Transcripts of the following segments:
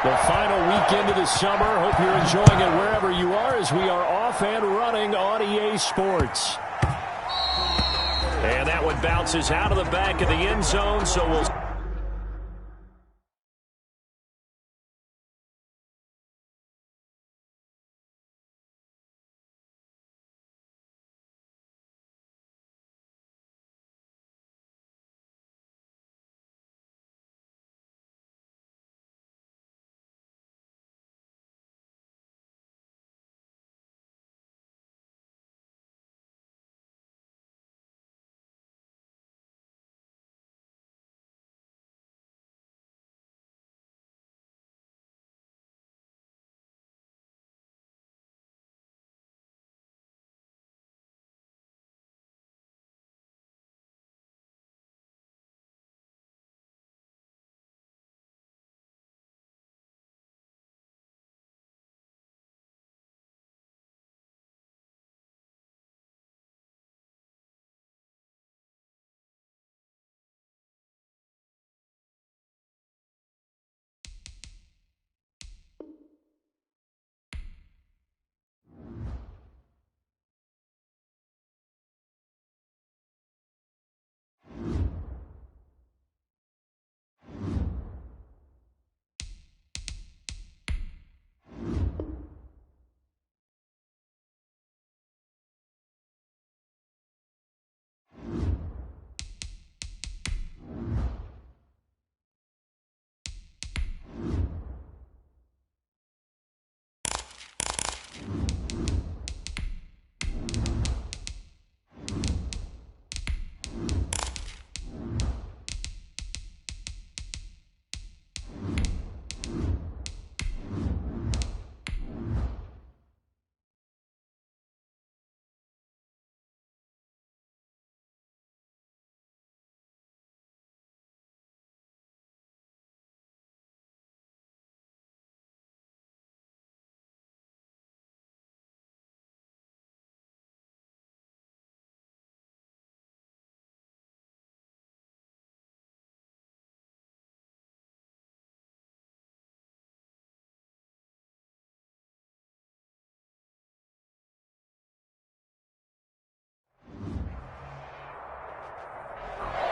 The final weekend of the summer. Hope you're enjoying it wherever you are as we are off and running on EA Sports. And that one bounces out of the back of the end zone, so we'll...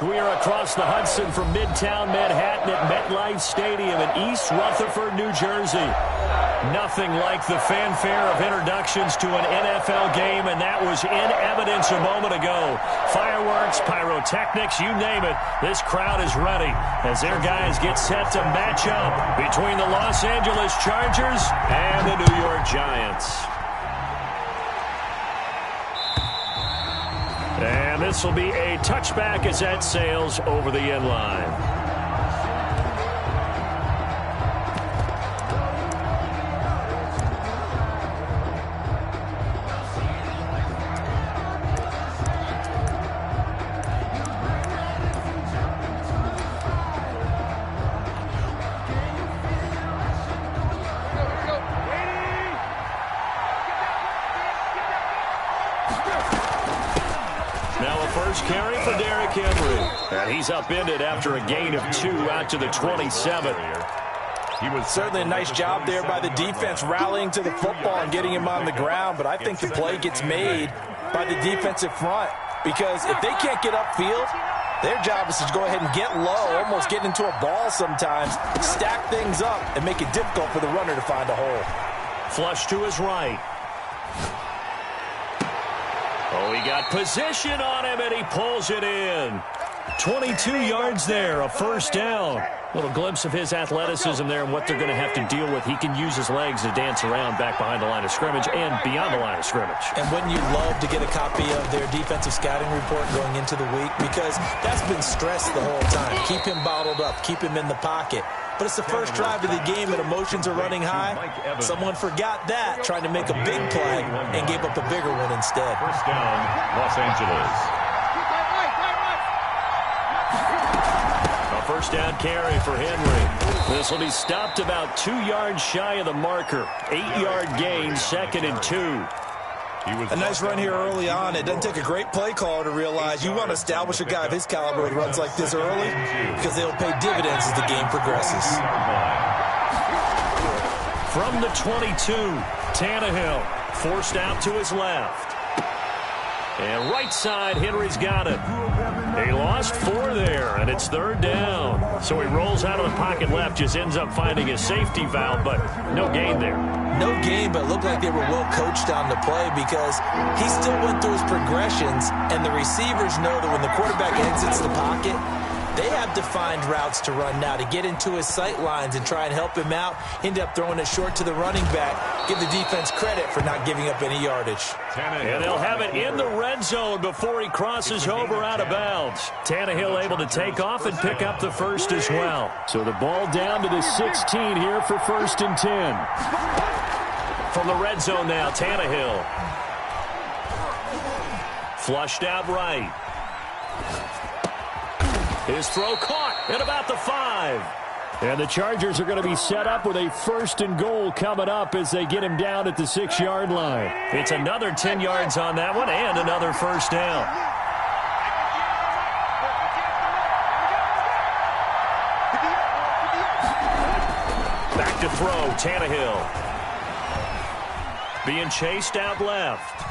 We are across the Hudson from Midtown Manhattan at MetLife Stadium in East Rutherford, New Jersey. Nothing like the fanfare of introductions to an NFL game, and that was in evidence a moment ago. Fireworks, pyrotechnics, you name it. This crowd is ready as their guys get set to match up between the Los Angeles Chargers and the New York Giants. And this will be a touchback as that sails over the end line. Carry for Derrick Henry. And he's upended after a gain of 2 out to the 27. He was certainly a nice job there by the defense rallying to the football and getting him on the ground. But I think the play gets made by the defensive front because if they can't get upfield, their job is to go ahead and get low, almost get into a ball sometimes, stack things up, and make it difficult for the runner to find a hole. Flush to his right. Oh, he got position on him, and he pulls it in. 22 yards there, a first down. Little glimpse of his athleticism there and what they're going to have to deal with. He can use his legs to dance around back behind the line of scrimmage and beyond the line of scrimmage. And wouldn't you love to get a copy of their defensive scouting report going into the week? Because that's been stressed the whole time. Keep him bottled up. Keep him in the pocket. But it's the first drive of the game and emotions are running high. Someone forgot that, trying to make a big play, and gave up a bigger one instead. First down, Los Angeles. A first down carry for Henry. This will be stopped about 2 yards shy of the marker. 8-yard gain, 2nd and 2. A nice run here early on. It doesn't take a great play caller to realize you want to establish a guy of his caliber who runs like this early because they'll pay dividends as the game progresses. From the 22, Tannehill forced out to his left. And right side, Henry's got it. He lost 4 there, and it's 3rd down. So he rolls out of the pocket left, just ends up finding a safety valve, but no gain there. No gain, but it looked like they were well coached on the play because he still went through his progressions, and the receivers know that when the quarterback exits the pocket, they have defined routes to run now to get into his sight lines and try and help him out. End up throwing it short to the running back. Give the defense credit for not giving up any yardage. And they'll have it in the red zone before he crosses over out of bounds. Tannehill able to take off and pick up the first as well. So the ball down to the 16 here for 1st and 10. From the red zone now, Tannehill. Flushed out right. His throw caught at about the 5. And the Chargers are going to be set up with a 1st and goal coming up as they get him down at the 6-yard line. It's another 10 yards on that one and another 1st down. Back to throw, Tannehill. Being chased out left.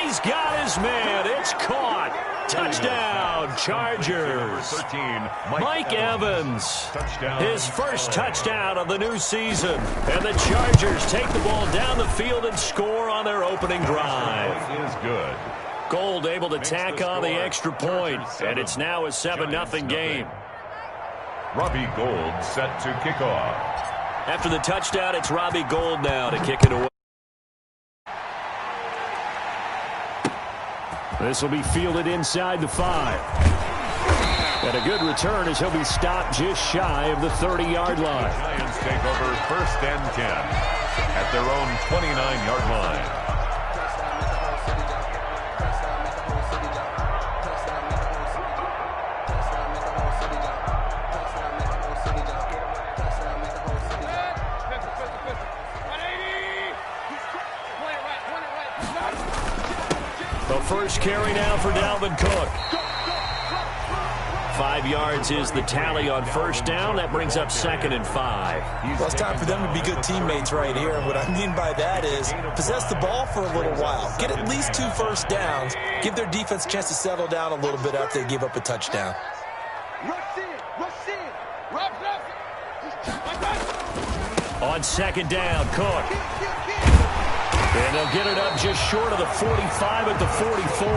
He's got his man. It's caught. Touchdown, Chargers. 13, Mike Evans. His first touchdown of the new season. And the Chargers take the ball down the field and score on their opening drive. Is good. Gold able to tack on the extra point. And it's now a 7-0 game. Robbie Gould set to kick off. After the touchdown, it's Robbie Gould now to kick it away. This will be fielded inside the 5. And a good return as he'll be stopped just shy of the 30-yard line. The Giants take over 1st and 10 at their own 29-yard line. The first carry now for Dalvin Cook. 5 yards is the tally on 1st down. That brings up 2nd and 5. Well, it's time for them to be good teammates right here. And what I mean by that is possess the ball for a little while. Get at least 2 first downs. Give their defense a chance to settle down a little bit after they give up a touchdown. On 2nd down, Cook. And they'll get it up just short of the 45 at the 44.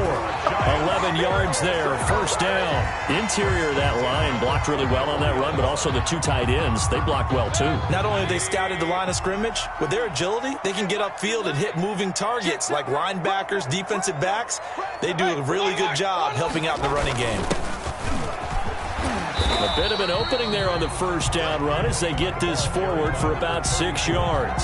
11 yards there, 1st down. Interior of that line blocked really well on that run, but also the 2 tight ends, they blocked well too. Not only have they scouted the line of scrimmage, with their agility, they can get upfield and hit moving targets like linebackers, defensive backs. They do a really good job helping out in the running game. A bit of an opening there on the 1st down run as they get this forward for about 6 yards.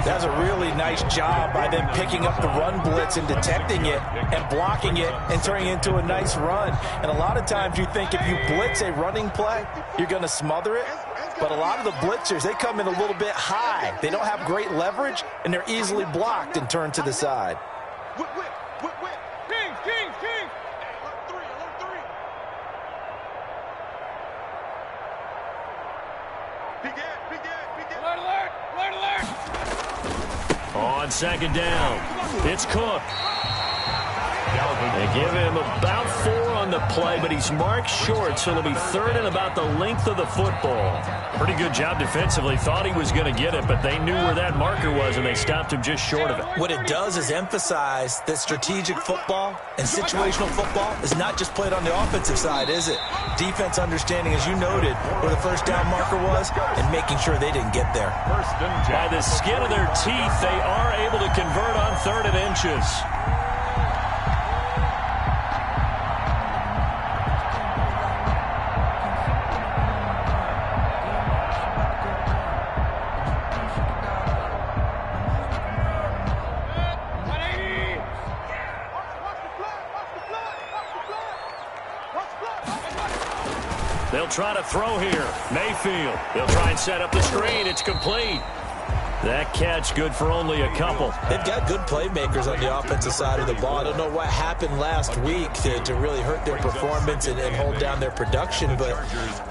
That's a really nice job by them picking up the run blitz and detecting it and blocking it and turning it into a nice run. And a lot of times you think if you blitz a running play, you're going to smother it. But a lot of the blitzers, they come in a little bit high. They don't have great leverage, and they're easily blocked and turned to the side. On 2nd down, it's Cook. They give him about 4 on the play, but he's marked short, so it'll be 3rd and about the length of the football. Pretty good job defensively. Thought he was going to get it, but they knew where that marker was, and they stopped him just short of it. What it does is emphasize that strategic football and situational football is not just played on the offensive side, is it? Defense understanding, as you noted, where the 1st down marker was and making sure they didn't get there. By the skin of their teeth, they are able to convert on 3rd and inches. They'll try to throw here. Mayfield. They'll try and set up the screen. It's complete. That catch good for only a couple. They've got good playmakers on the offensive side of the ball. I don't know what happened last week to really hurt their performance and hold down their production, but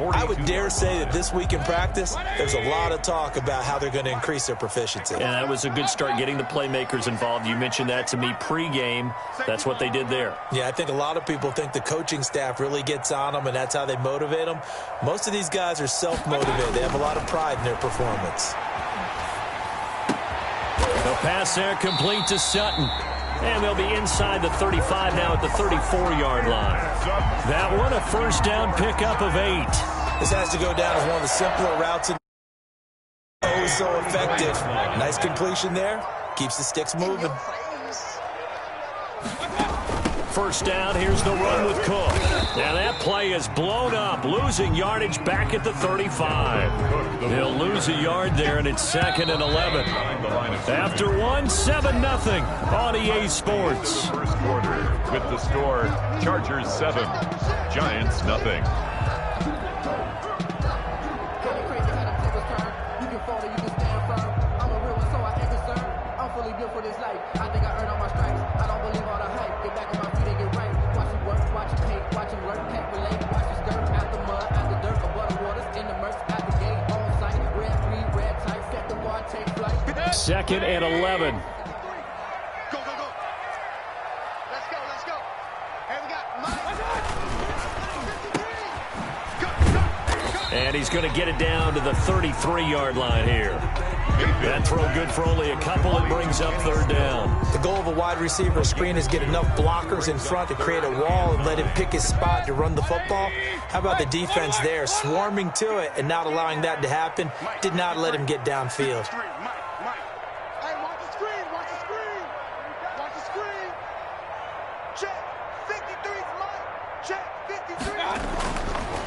I would dare say that this week in practice, there's a lot of talk about how they're going to increase their proficiency. And that was a good start, getting the playmakers involved. You mentioned that to me pregame. That's what they did there. Yeah, I think a lot of people think the coaching staff really gets on them, and that's how they motivate them. Most of these guys are self-motivated. They have a lot of pride in their performance. The pass there complete to Sutton. And they'll be inside the 35 now at the 34-yard line. That one a first down pickup of 8. This has to go down as one of the simpler routes. Oh, so effective. Nice completion there. Keeps the sticks moving. First down, here's the run with Cook. Now that play is blown up, losing yardage back at the 35. They'll lose a yard there, and it's 2nd and 11. After one, 7-0 on EA Sports. First quarter with the score, Chargers 7, Giants 0. Second and 11. Go, go, go. Let's go, let's go. Here we got And he's going to get it down to the 33-yard line here. That throw good for only a couple. It brings up 3rd down. The goal of a wide receiver screen is get enough blockers in front to create a wall and let him pick his spot to run the football. How about the defense there, swarming to it and not allowing that to happen? Did not let him get downfield.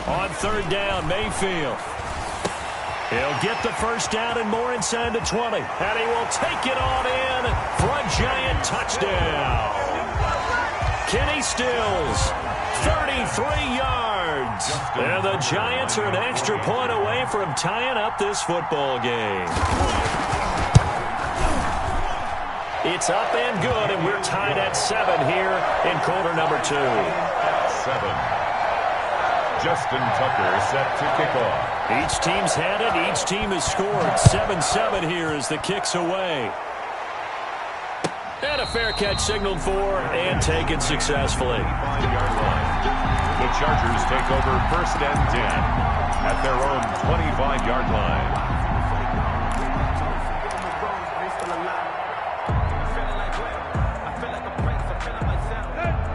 On 3rd down, Mayfield. He'll get the first down and more inside the 20. And he will take it on in for a Giant touchdown. Kenny Stills, 33 yards. And the Giants are an extra point away from tying up this football game. It's up and good, and we're tied at 7 here in quarter number 2. 7. Justin Tucker set to kick off. Each team's had it. Each team has scored. 7-7 here as the kick's away. And a fair catch signaled for and taken successfully. 5-yard line. The Chargers take over 1st and 10 at their own 25-yard line.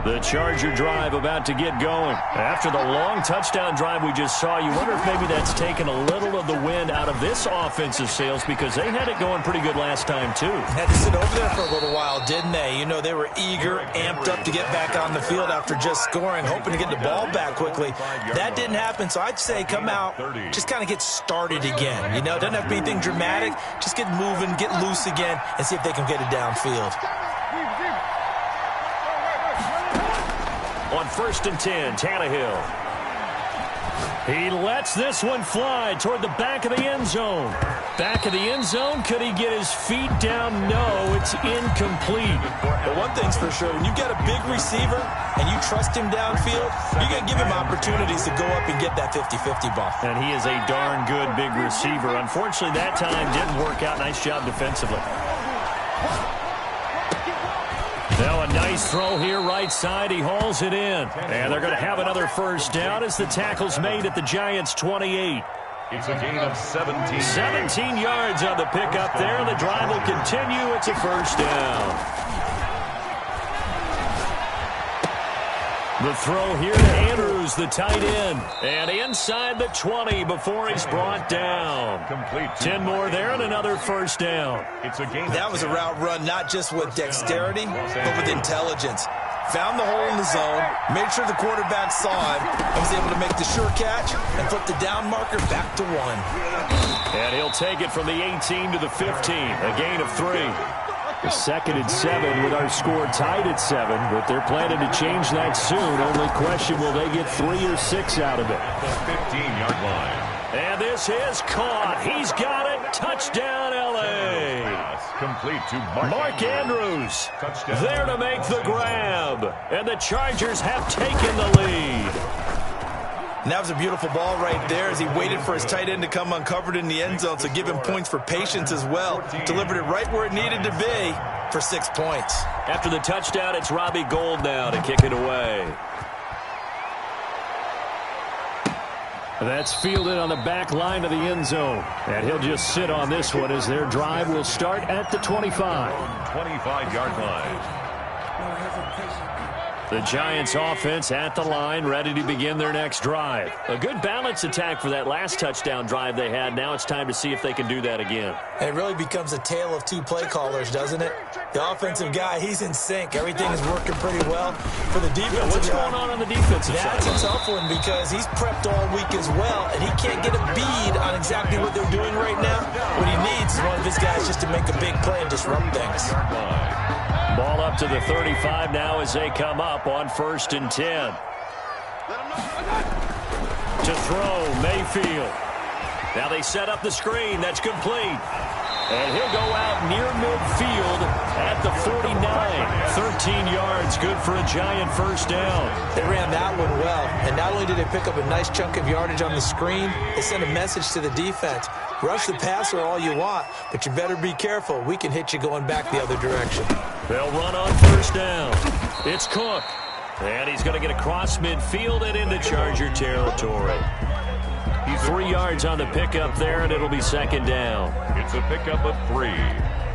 The Charger drive about to get going. After the long touchdown drive we just saw, you wonder if maybe that's taken a little of the wind out of this offensive sails, because they had it going pretty good last time, too. Had to sit over there for a little while, didn't they? You know, they were eager, amped up to get back on the field after just scoring, hoping to get the ball back quickly. That didn't happen, so I'd say come out, just kind of get started again. You know, it doesn't have to be anything dramatic. Just get moving, get loose again, and see if they can get it downfield. On 1st and 10, Tannehill. He lets this one fly toward the back of the end zone. Back of the end zone. Could he get his feet down? No, it's incomplete. But one thing's for sure, when you got a big receiver and you trust him downfield, you're going to give him opportunities to go up and get that 50-50 ball. And he is a darn good big receiver. Unfortunately, that time didn't work out. Nice job defensively. Now a nice throw here, right side. He hauls it in. And they're going to have another first down as the tackle's made at the Giants' 28. It's a gain of 17. 17 yards on the pickup there, and the drive will continue. It's a first down. The throw here to Andrews, the tight end. And inside the 20 before he's brought down. Complete. 10 more there and another first down. It's a gain. That was a route run not just with dexterity, but with intelligence. Found the hole in the zone, made sure the quarterback saw him, and was able to make the sure catch and flip the down marker back to 1. And he'll take it from the 18 to the 15, a gain of 3. The 2nd and 7 with our score tied at 7, but they're planning to change that soon. Only question, will they get 3 or 6 out of it? The 15-yard line. And this is caught. He's got it. Touchdown, L.A. Pass complete to Mark Andrews Touchdown. there to make the grab. And the Chargers have taken the lead. And that was a beautiful ball right there as he waited for his tight end to come uncovered in the end zone, so give him points for patience as well. Delivered it right where it needed to be for 6 points. After the touchdown, it's Robbie Gould now to kick it away. That's fielded on the back line of the end zone. And he'll just sit on this one as their drive will start at the 25. 25-yard line. The Giants offense at the line, ready to begin their next drive. A good balance attack for that last touchdown drive they had. Now it's time to see if they can do that again. And it really becomes a tale of two play callers, doesn't it? The offensive guy, he's in sync. Everything is working pretty well. For the defensive What's going on the defensive side? That's a tough one because he's prepped all week as well, and he can't get a bead on exactly what they're doing right now. What he needs is one of his guys just to make a big play and disrupt things. Ball up to the 35 now as they come up on 1st and 10. To throw, Mayfield. Now they set up the screen. That's complete. And he'll go out near midfield at the 49. 13 yards, good for a Giant first down. They ran that one well, and not only did they pick up a nice chunk of yardage on the screen, they sent a message to the defense. Rush the passer all you want, but you better be careful. We can hit you going back the other direction. They'll run on 1st down. It's Cook. And he's going to get across midfield and into Charger territory. 3 yards on the pickup there, and it'll be 2nd down. It's a pickup of 3.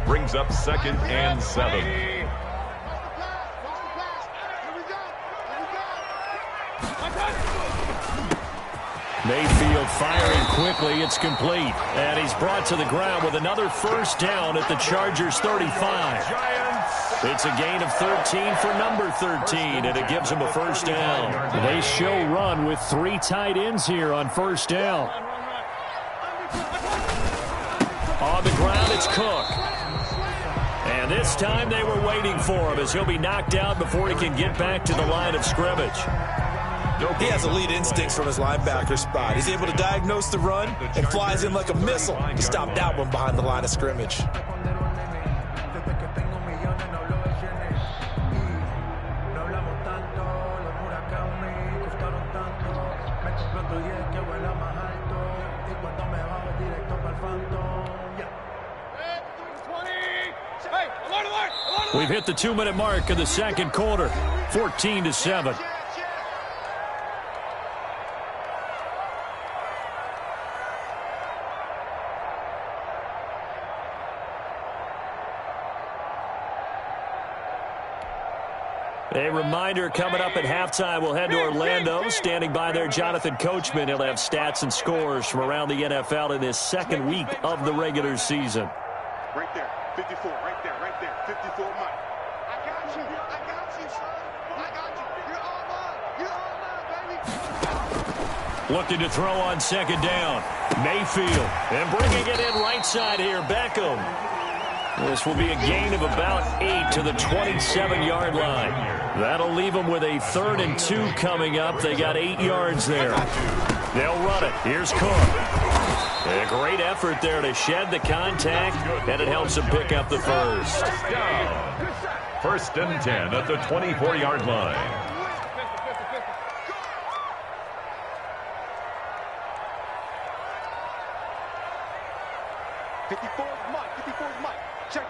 Brings up 2nd and 7. Mayfield firing quickly. It's complete. And he's brought to the ground with another first down at the Chargers 35. It's a gain of 13 for number 13, and it gives him a first down. They show run with 3 tight ends here on 1st down. On the ground, it's Cook. And this time they were waiting for him as he'll be knocked out before he can get back to the line of scrimmage. He has elite instincts from his linebacker spot. He's able to diagnose the run and flies in like a missile to stop that one behind the line of scrimmage. We've hit the 2-minute mark of the second quarter, 14-7. A reminder, coming up at halftime, we'll head to Orlando. Standing by there, Jonathan Coachman. He'll have stats and scores from around the NFL in his 2nd week of the regular season. Right there, 54, right there, 54, Mike. I got you, son. I got you. You're all mine, baby. Looking to throw on 2nd down. Mayfield, and bringing it in right side here, Beckham. This will be a gain of about 8 to the 27-yard line. That'll leave them with a 3rd and 2 coming up. They got 8 yards there. They'll run it. Here's Cook. A great effort there to shed the contact, and it helps him pick up the first. 1st and 10 at the 24-yard line.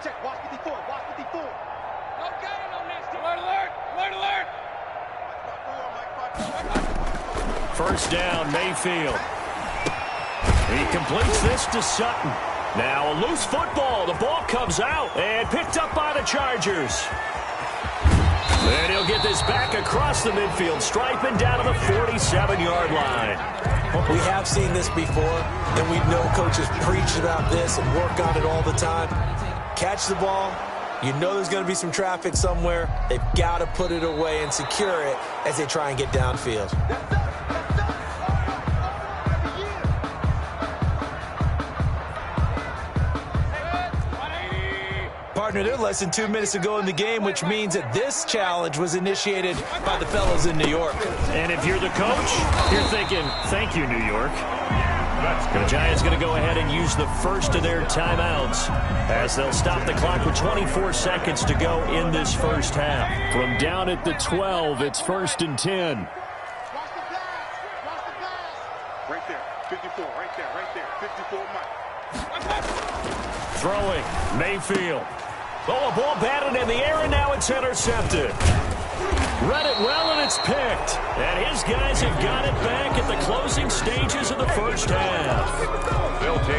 Check, watch 54, watch 54. No gain on this. Alert, alert. 1st down, Mayfield. He completes this to Sutton. Now a loose football. The ball comes out and picked up by the Chargers. And he'll get this back across the midfield stripe and down to the 47-yard line. We have seen this before, and we know coaches preach about this and work on it all the time. Catch the ball. You know there's going to be some traffic somewhere. They've got to put it away and secure it as they try and get downfield. Partner, they're less than 2 minutes to go in the game, which means that this challenge was initiated by the fellows in New York. And if you're the coach, you're thinking, thank you, New York. The The Giants going to go ahead and use the first of their timeouts as they'll stop the clock with 24 seconds to go in this first half. From down at the 12, it's 1st and 10. Watch the pass. Right there. 54. Right there. 54 Mike. Throwing, Mayfield. Oh, a ball batted in the air, and now it's intercepted. Read it well, and it's picked. And his guys have got it back at the closing stages of the first half.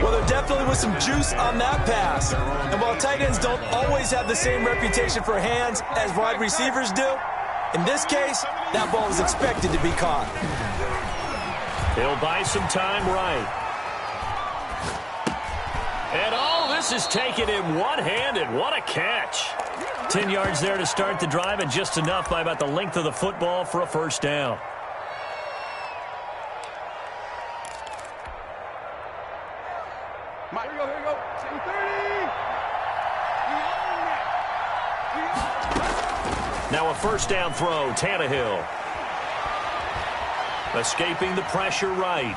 Well, there definitely was some juice on that pass. And while tight ends don't always have the same reputation for hands as wide receivers do, in this case, that ball was expected to be caught. He'll buy some time right. And all this is taken in one-handed. What a catch. 10 yards there to start the drive, and just enough by about the length of the football for a first down. Here we go. 30. Now a first down throw, Tannehill. Escaping the pressure right.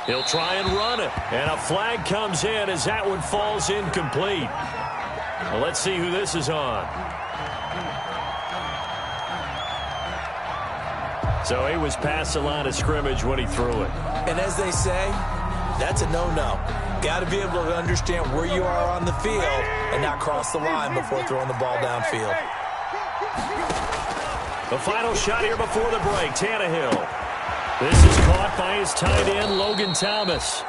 He'll try and run it. And a flag comes in as that one falls incomplete. Well, let's see who this is on. So he was past the line of scrimmage when he threw it. And as they say, that's a no-no. Got to be able to understand where you are on the field and not cross the line before throwing the ball downfield. The final shot here before the break, Tannehill. This is caught by his tight end, Logan Thomas.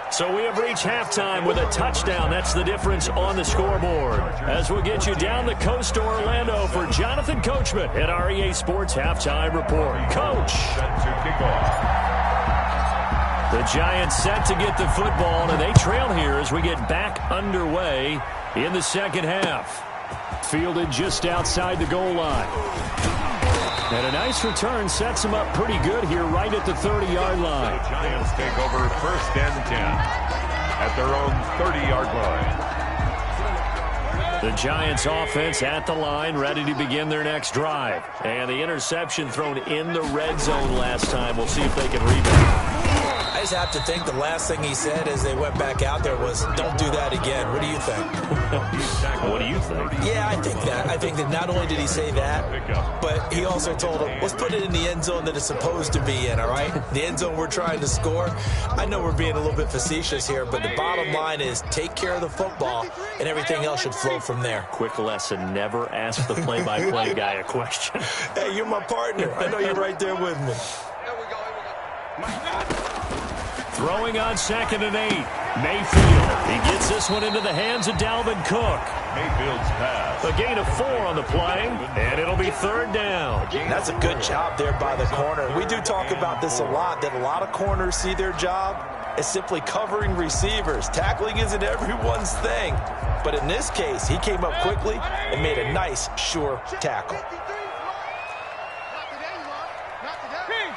So we have reached halftime with a touchdown. That's the difference on the scoreboard. As we'll get you down the coast to Orlando for Jonathan Coachman at our EA Sports Halftime Report. Coach. The Giants set to get the football, and they trail here as we get back underway in the second half. Fielded just outside the goal line. And a nice return sets him up pretty good here right at the 30-yard line. The Giants take over 1st and 10 at their own 30-yard line. The Giants offense at the line, ready to begin their next drive. And the interception thrown in the red zone last time. We'll see if they can rebound. I just have to think the last thing he said as they went back out there was, don't do that again. What do you think? What do you think? Yeah, I think that. I think that not only did he say that, but he also told him, let's put it in the end zone that it's supposed to be in, all right? The end zone we're trying to score. I know we're being a little bit facetious here, but the bottom line is take care of the football, and everything else should flow from there. Quick lesson, never ask the play-by-play guy a question. Hey, you're my partner. I know you're right there with me. Throwing on 2nd and 8. Mayfield. He gets this one into the hands of Dalvin Cook. Mayfield's pass. A gain of 4 on the play, and it'll be 3rd down. That's a good job there by the corner. We do talk about this a lot, that a lot of corners see their job as simply covering receivers. Tackling isn't everyone's thing. But in this case, he came up quickly and made a nice, sure tackle.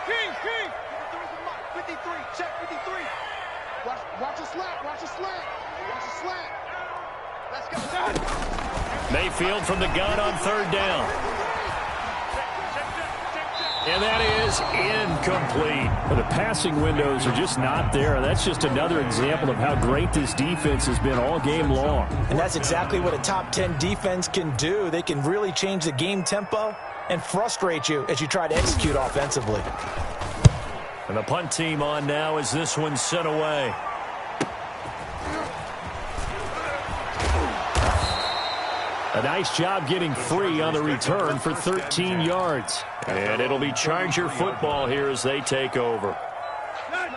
King. 53, check 53. Watch a slant. Let's go. Mayfield from the gun on 3rd down. And that is incomplete. The passing windows are just not there. That's just another example of how great this defense has been all game long. And that's exactly what a top 10 defense can do. They can really change the game tempo and frustrate you as you try to execute offensively. And the punt team on now as this one's sent away. A nice job getting free on the return for 13 yards. And it'll be Charger football here as they take over.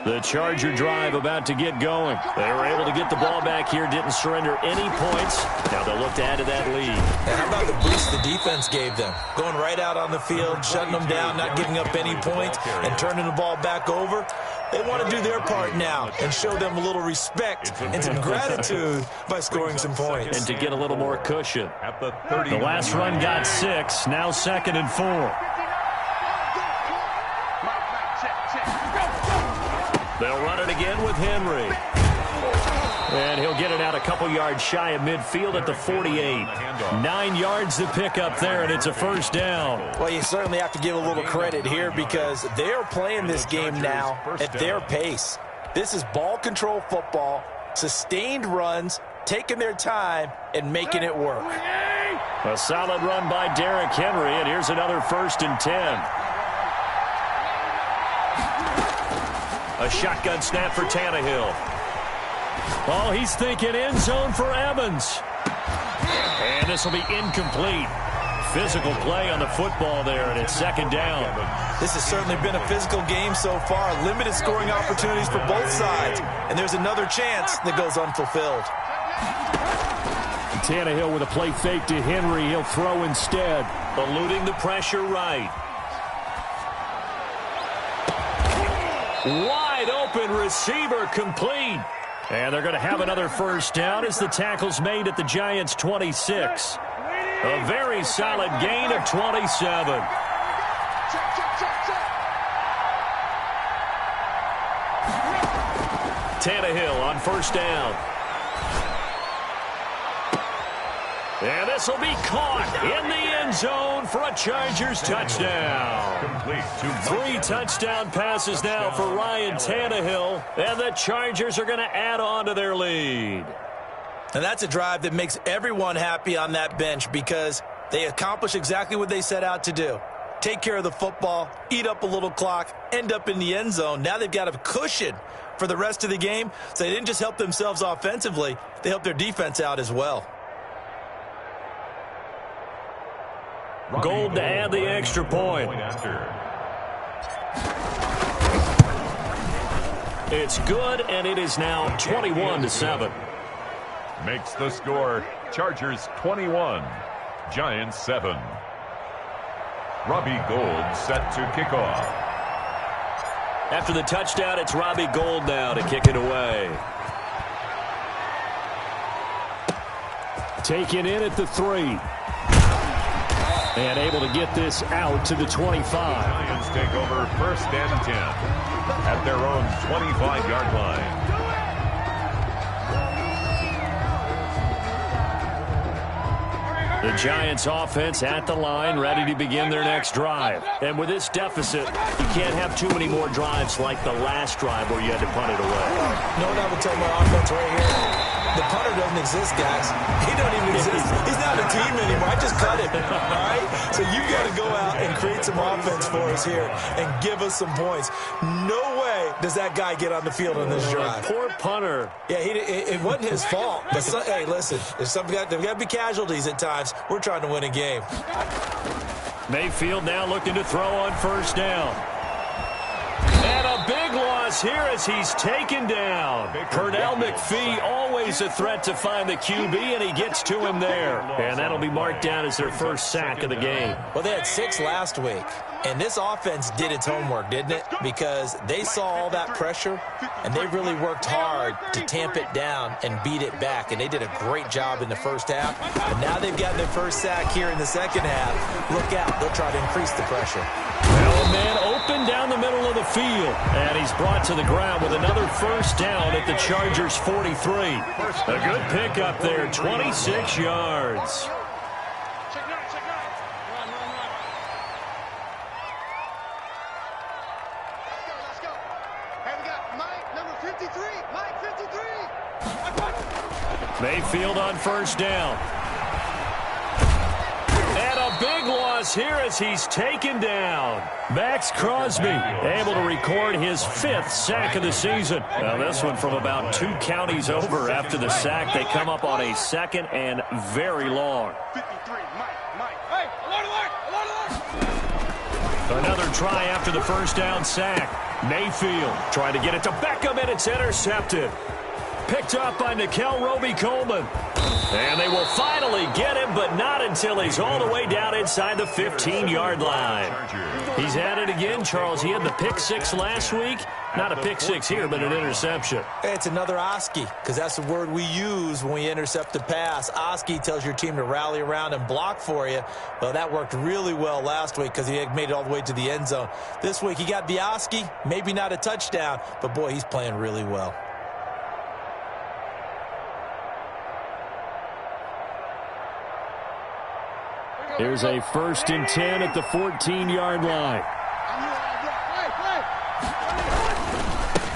The Charger drive about to get going. They were able to get the ball back here, didn't surrender any points. Now they'll look to add to that lead. And how about the boost the defense gave them? Going right out on the field, shutting them down, not giving up any points, and turning the ball back over. They want to do their part now and show them a little respect and some gratitude by scoring some points. And to get a little more cushion. At the 30. The last run got 6, now 2nd and 4. They'll run it again with Henry. And he'll get it out a couple yards shy of midfield at the 48. 9 yards to pick up there, and it's a first down. Well, you certainly have to give a little credit here because they're playing this game now at their pace. This is ball control football, sustained runs, taking their time, and making it work. A solid run by Derrick Henry, and here's another 1st and 10. A shotgun snap for Tannehill. Oh, he's thinking end zone for Evans. And this will be incomplete. Physical play on the football there, and it's 2nd down. This has certainly been a physical game so far. Limited scoring opportunities for both sides. And there's another chance that goes unfulfilled. Tannehill with a play fake to Henry. He'll throw instead. Eluding the pressure right. Wide open receiver complete. And they're going to have another first down as the tackle's made at the Giants' 26. A very solid gain of 27. Tannehill on 1st down. And this will be caught in the end zone for a Chargers touchdown. 3 touchdown passes now for Ryan Tannehill, and the Chargers are going to add on to their lead. And that's a drive that makes everyone happy on that bench because they accomplish exactly what they set out to do. Take care of the football, eat up a little clock, end up in the end zone. Now they've got a cushion for the rest of the game, so they didn't just help themselves offensively, they helped their defense out as well. Gold to add the extra point. It's good, and it is now 21-7. Makes the score Chargers 21, Giants 7. Robbie Gould set to kick off. After the touchdown, it's Robbie Gould now to kick it away. Taken in at the 3. And able to get this out to the 25. Giants take over 1st and 10 at their own 25-yard line. The Giants offense at the line, ready to begin their next drive. And with this deficit, you can't have too many more drives like the last drive where you had to punt it away. No one ever tell my offense right here. The punter doesn't exist, guys. He don't even exist. He's not a team anymore. I just cut him, all right? So you've got to go out and create some offense for us here and give us some points. No way does that guy get on the field on this drive. Poor punter. Yeah, it wasn't his fault. But hey, listen, there's got to be casualties at times. We're trying to win a game. Mayfield now looking to throw on 1st down. And a big loss here as he's taken down. Pernell McPhee, always a threat to find the QB, and he gets to him there. And that'll be marked down as their 1st sack of the game. Well, they had 6 last week, and this offense did its homework, didn't it? Because they saw all that pressure, and they really worked hard to tamp it down and beat it back, and they did a great job in the 1st half. And now they've gotten their 1st sack here in the 2nd half. Look out. They'll try to increase the pressure. Well, a man open down the middle of the field, and he's brought to the ground with another 1st down at the Chargers' 43. A good pickup there, 26 yards. Let's go. Hey, we got Mike, number 53. Mike, 53. Mayfield on 1st down. And a big loss here as he's taken down. Max Crosby able to record his 5th sack of the season. Now this one from about 2 counties over after the sack. They come up on a 2nd and very long. 53, Mike. Hey, alert. Another try after the 1st down sack. Mayfield trying to get it to Beckham, and it's intercepted. Picked up by Nickel Roby-Coleman. And they will finally get him, but not until he's all the way down inside the 15-yard line. He's at it again, Charles. He had the pick 6 last week. Not a pick 6 here, but an interception. It's another Oski, because that's the word we use when we intercept a pass. Oski tells your team to rally around and block for you. Well, that worked really well last week because he had made it all the way to the end zone. This week he got the Oski, maybe not a touchdown, but boy, he's playing really well. Here's a 1st and 10 at the 14-yard line.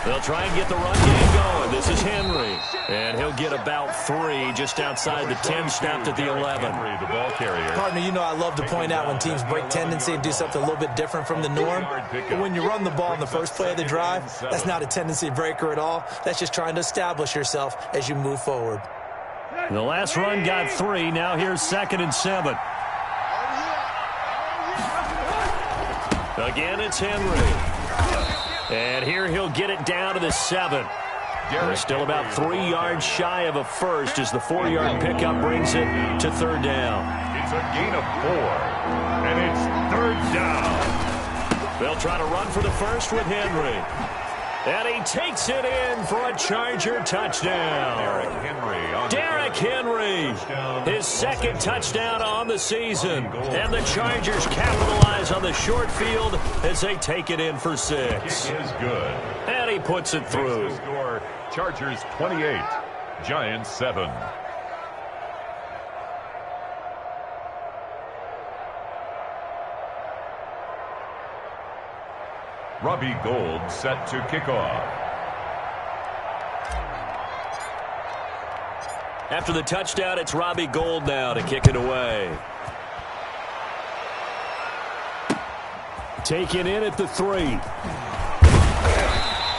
They'll try and get the run game going. This is Henry. And he'll get about 3 just outside the 10, stopped at the 11. Henry, the ball carrier. Partner, you know I love to point out when teams break tendency and do something a little bit different from the norm. But when you run the ball in the first play of the drive, that's not a tendency breaker at all. That's just trying to establish yourself as you move forward. The last run got 3. Now here's 2nd and 7. Again, it's Henry. And here he'll get it down to the 7. They're still about 3 yards shy of a first as the 4-yard pickup brings it to 3rd down. It's a gain of 4, and it's 3rd down. They'll try to run for the first with Henry. And he takes it in for a Charger touchdown. Derrick Henry, his 2nd touchdown on the season. And the Chargers capitalize on the short field as they take it in for 6. It is good. And he puts it through. The score, Chargers 28, Giants 7. Robbie Gould set to kick off. After the touchdown, it's Robbie Gould now to kick it away. Taken in at the 3.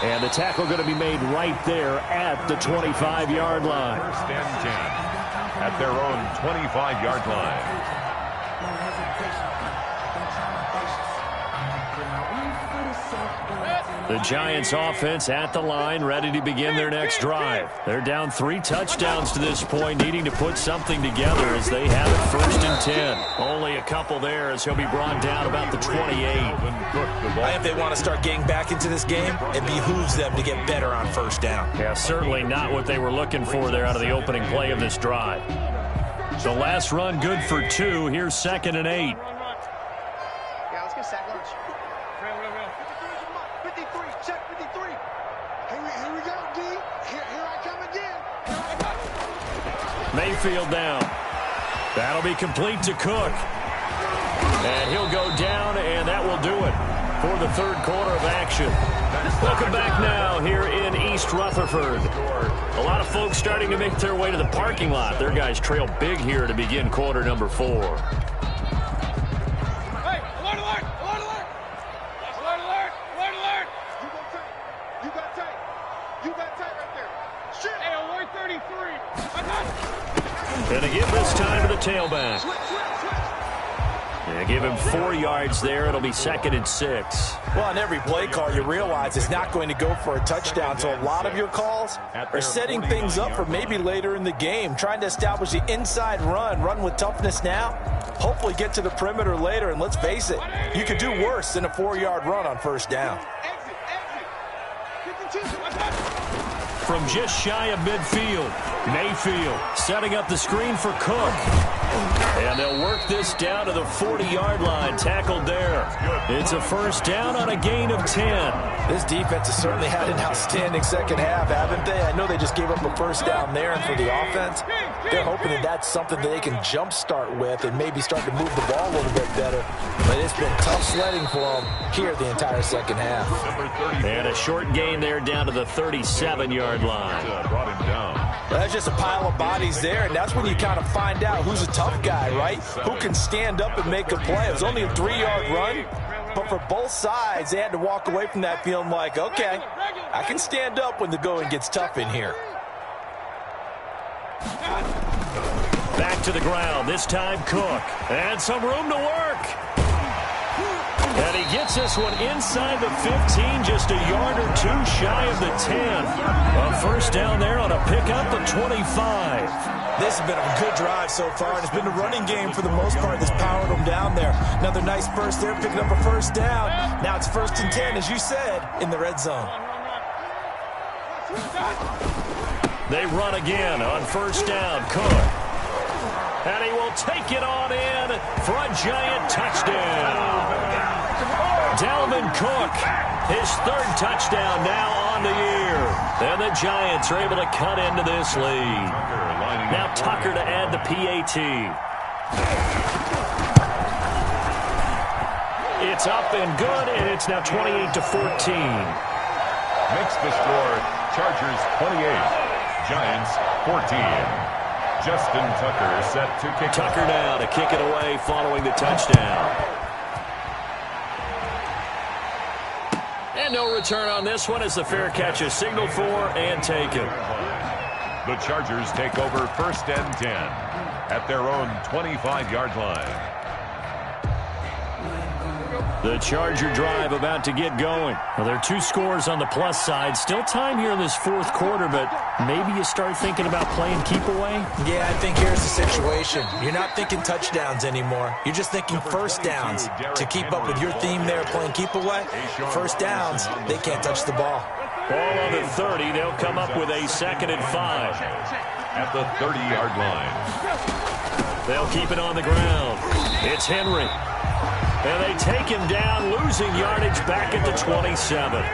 And the tackle going to be made right there at the 25-yard line. 1st and 10 at their own 25-yard line. The Giants offense at the line, ready to begin their next drive. They're down 3 touchdowns to this point, needing to put something together as they have it 1st and 10. Only a couple there as he'll be brought down about the 28. I think they want to start getting back into this game, it behooves them to get better on 1st down. Yeah, certainly not what they were looking for there out of the opening play of this drive. The last run good for 2. Here's 2nd and 8. Yeah, let's get sack lunch. 53, check 53. Here we go, D. Here I come again. Mayfield down. That'll be complete to Cook. And he'll go down, and that will do it for the 3rd quarter of action. Welcome back now here in East Rutherford. A lot of folks starting to make their way to the parking lot. Their guys trail big here to begin quarter number 4. Hey, alert, alert, alert, alert. Alert, alert, alert, alert. You got tape. You got tape right there. Shit. Hey, alert 33. I got it. And to give this time to the tailback. Switch. Yeah, give him 4 yards there. It'll be 2nd and 6. Well, on every play call, you realize it's not going to go for a touchdown, so a lot of your calls are setting things up for maybe later in the game, trying to establish the inside run with toughness now, hopefully get to the perimeter later, and let's face it, you could do worse than a 4-yard run on 1st down. Exit. 52. From just shy of midfield, Mayfield setting up the screen for Cook. And they'll work this down to the 40-yard line, tackled there. It's a 1st down on a gain of 10. This defense has certainly had an outstanding 2nd half, haven't they? I know they just gave up a 1st down there, and for the offense, they're hoping that that's something that they can jumpstart with and maybe start to move the ball a little bit better. But it's been tough sledding for them here the entire 2nd half. And a short gain there down to the 37-yard line. Brought him down. Well, that's just a pile of bodies there, and that's when you kind of find out who's a tough guy, right? Who can stand up and make a play. It was only a 3-yard run, but for both sides, they had to walk away from that feeling like, okay, I can stand up when the going gets tough in here. Back to the ground, this time Cook. And some room to work. And he gets this one inside the 15, just a yard or 2 shy of the 10. A 1st down there on a pickup of 25. This has been a good drive so far, and it's been the running game for the most part that's powered them down there. Another nice burst there, picking up a 1st down. Now it's 1st and 10, as you said, in the red zone. They run again on 1st down, Cook. And he will take it on in for a giant touchdown. Dalvin Cook, his 3rd touchdown now on the year. And the Giants are able to cut into this lead. Now Tucker to add the PAT. It's up and good, and it's now 28-14. Makes the score Chargers 28, Giants 14. Justin Tucker set to kick. Tucker now to kick it away following the touchdown. And no return on this one as the fair catch is signaled for and taken. The Chargers take over 1st and 10 at their own 25-yard line. The Charger drive about to get going. Well, there are 2 scores on the plus side. Still time here in this 4th quarter, but maybe you start thinking about playing keep away? Yeah, I think here's the situation. You're not thinking touchdowns anymore. You're just thinking first downs. To keep up with your theme there, playing keep away, first downs, they can't touch the ball. Ball on the 30. They'll come up with a 2nd and 5. At the 30-yard line. They'll keep it on the ground. It's Henry. And they take him down, losing yardage back at the 27.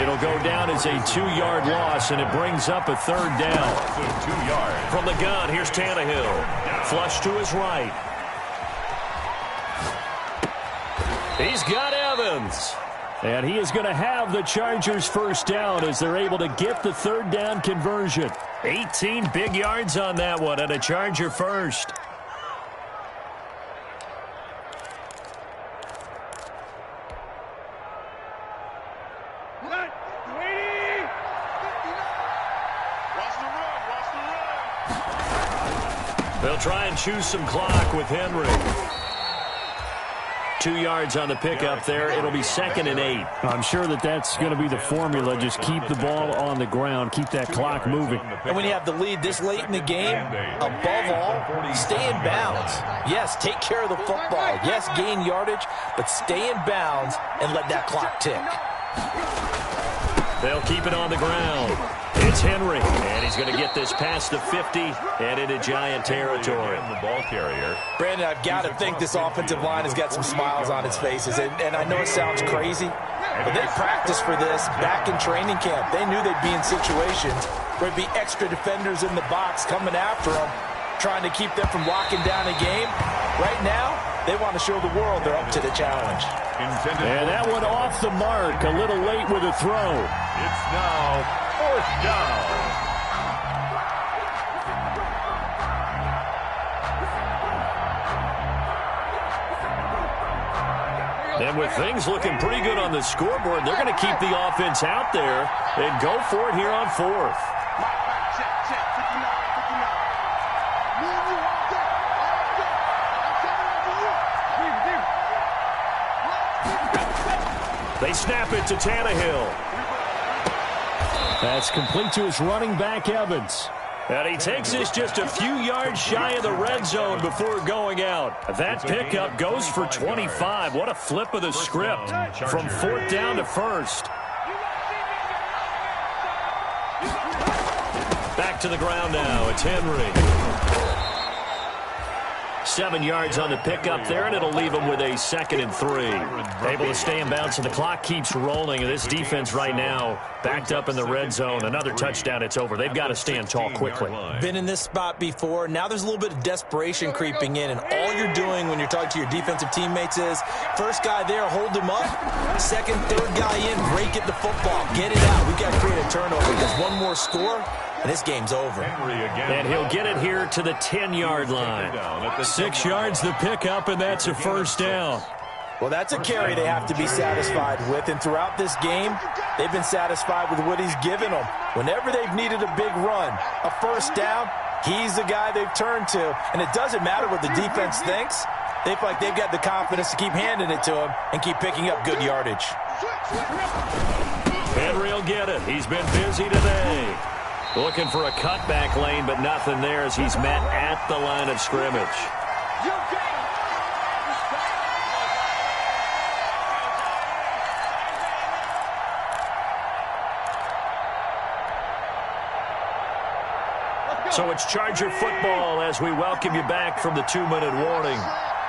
It'll go down as a 2-yard loss, and it brings up a 3rd down. So 2 yards. From the gun, here's Tannehill. Flush to his right. He's got Evans. And he is going to have the Chargers first down as they're able to get the 3rd down conversion. 18 big yards on that one, and a Charger first. They'll try and choose some clock with Henry. 2 yards on the pickup there. It'll be 2nd and 8. I'm sure that's going to be the formula. Just keep the ball on the ground. Keep that clock moving. And when you have the lead this late in the game, above all, stay in bounds. Yes, take care of the football. Yes, gain yardage, but stay in bounds and let that clock tick. They'll keep it on the ground. It's Henry, and he's going to get this past the 50 and into Giant territory. The ball carrier. Brandon, I've got to think this offensive line has got some smiles on its faces, and I know it sounds crazy, but they practiced for this back in training camp. They knew they'd be in situations where there'd be extra defenders in the box coming after them, trying to keep them from locking down a game. Right now, they want to show the world they're up to the challenge. And that one off the mark, a little late with a throw. It's now 4th down. And with things looking pretty good on the scoreboard, they're going to keep the offense out there and go for it here on 4th. They snap it to Tannehill. That's complete to his running back, Evans. And he takes this just a few yards shy of the red zone before going out. That pickup goes for 25. What a flip of the script from 4th down to 1st. Back to the ground now. It's Henry. 7 yards on the pickup there, and it'll leave him with a 2nd and 3. Able to stay in bounds, and the clock keeps rolling. And this defense right now backed up in the red zone. Another touchdown, it's over. They've got to stand tall quickly. Been in this spot before. Now there's a little bit of desperation creeping in, and all you're doing when you're talking to your defensive teammates is first guy there, hold him up. 2nd, 3rd guy in, break it the football. Get it out. We've got to create a turnover because one more score, and this game's over. And he'll get it here to the 10-yard line. 6 yards the pickup, and that's a first down. Well, that's a carry they have to be satisfied with, and throughout this game, they've been satisfied with what he's given them. Whenever they've needed a big run, a first down, he's the guy they've turned to. And it doesn't matter what the defense thinks. They feel like they've got the confidence to keep handing it to him and keep picking up good yardage. Henry will get it. He's been busy today. Looking for a cutback lane, but nothing there as he's met at the line of scrimmage. So it's Charger football as we welcome you back from the 2-minute warning.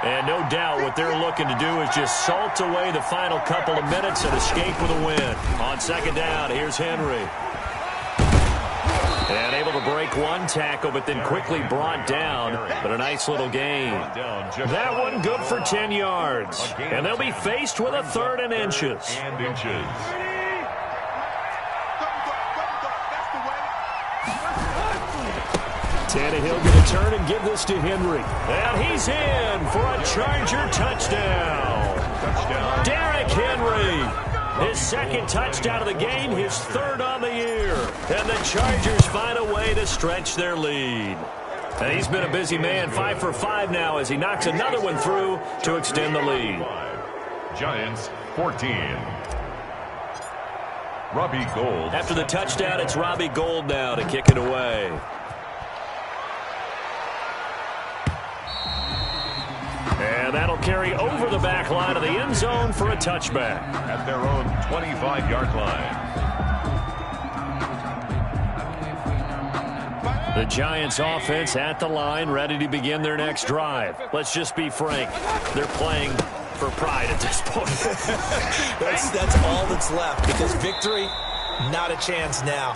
And no doubt what they're looking to do is just salt away the final couple of minutes and escape with a win. On 2nd down, here's Henry. And able to break one tackle, but then quickly brought down. But a nice little gain. That one good for 10 yards. And they'll be faced with a 3rd and inches. Tannehill going to turn and give this to Henry. And he's in for a Charger touchdown. Derrick Henry, his 2nd touchdown of the game, his 3rd on the year. And the Chargers find a way to stretch their lead. And he's been a busy man, 5 for 5 now as he knocks another one through to extend the lead. Giants 14. Robbie Gould. After the touchdown, it's Robbie Gould now to kick it away. And that'll carry over the back line of the end zone for a touchback. At their own 25-yard line. The Giants offense at the line, ready to begin their next drive. Let's just be frank. They're playing for pride at this point. That's all that's left, because victory, not a chance now.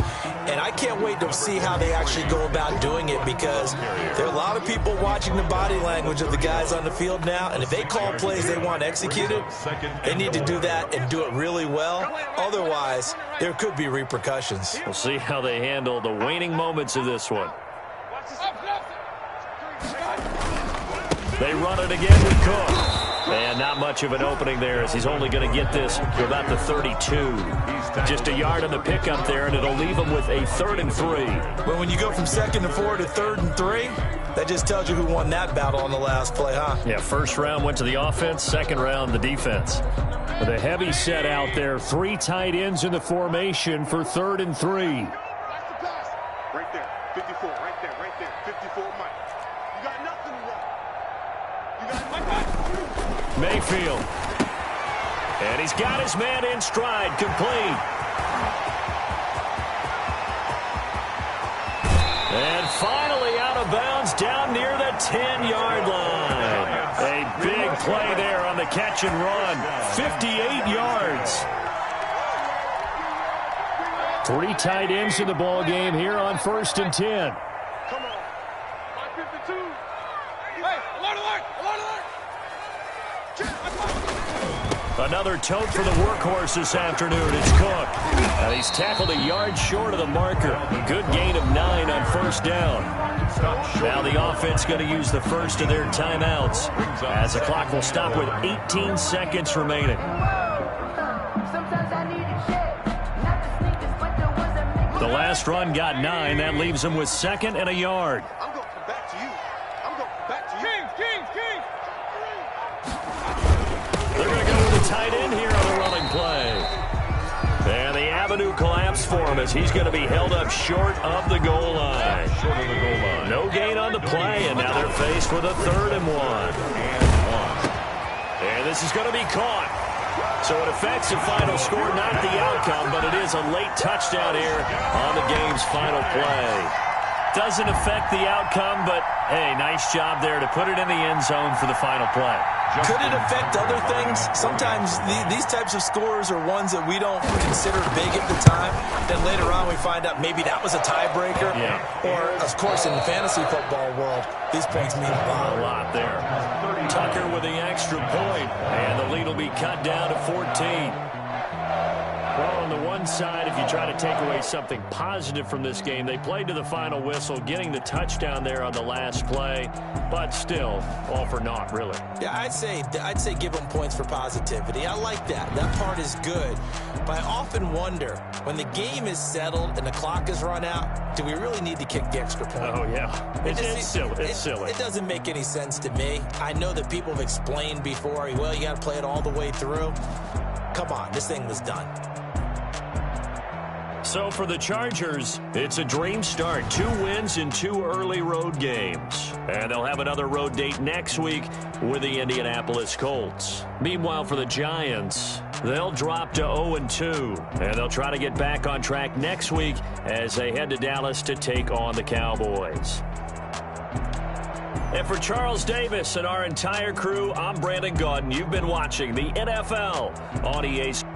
And I can't wait to see how they actually go about doing it, because there are a lot of people watching the body language of the guys on the field now, and if they call plays they want executed, they need to do that and do it really well. Otherwise, there could be repercussions. We'll see how they handle the waning moments of this one. They run it again with Cook. And not much of an opening there, as he's only going to get this to about the 32. Just a yard on the pickup there, and it'll leave him with a 3rd and 3. But when you go from 2nd and 4 to 3rd and 3, that just tells you who won that battle on the last play, huh? Yeah, 1st round went to the offense, 2nd round the defense. With a heavy set out there, 3 tight ends in the formation for 3rd and 3. Right there, 54, right there, 54, Mike. You got nothing to run. You got nothing. Mayfield. And he's got his man in stride, complete. And finally out of bounds down near the 10-yard line. A big play there on the catch and run. 58 yards. 3 tight ends in the ball game here on 1st and 10. Come on. 52. Hey, alert, alert, alert, alert. Another tote for the workhorse this afternoon. It's Cook. And he's tackled a yard short of the marker. Good gain of 9 on 1st down. Now the offense going to use the first of their timeouts, as the clock will stop with 18 seconds remaining. The last run got 9. That leaves him with 2nd and a yard. I'm going to come back to you. I'm going to come back to you. King. They're going to go with a tight end here on the running play. And the avenue collapsed for him as he's going to be held up short of the goal line. No gain on the play, and now they're faced with a 3rd and 1. And this is going to be caught. So it affects the final score, not the outcome, but it is a late touchdown here on the game's final play. Doesn't affect the outcome, but, hey, nice job there to put it in the end zone for the final play. Could it affect other things? Sometimes these types of scores are ones that we don't consider big at the time. Then later on we find out maybe that was a tiebreaker. Yeah. Or, of course, in the fantasy football world, these points mean a lot. A lot there. Tucker with the extra point, and the lead will be cut down to 14. Well, on the one side, if you try to take away something positive from this game, they played to the final whistle, getting the touchdown there on the last play, but still, all for naught, really. Yeah, I'd say give them points for positivity. I like that. That part is good. But I often wonder, when the game is settled and the clock is run out, do we really need to kick the extra point? Oh, yeah. It's silly. It's silly. It doesn't make any sense to me. I know that people have explained before, well, you got to play it all the way through. Come on, this thing was done. So for the Chargers, it's a dream start. 2 wins in 2 early road games. And they'll have another road date next week with the Indianapolis Colts. Meanwhile, for the Giants, they'll drop to 0-2. And they'll try to get back on track next week as they head to Dallas to take on the Cowboys. And for Charles Davis and our entire crew, I'm Brandon Gaudin. You've been watching the NFL on EA Sports.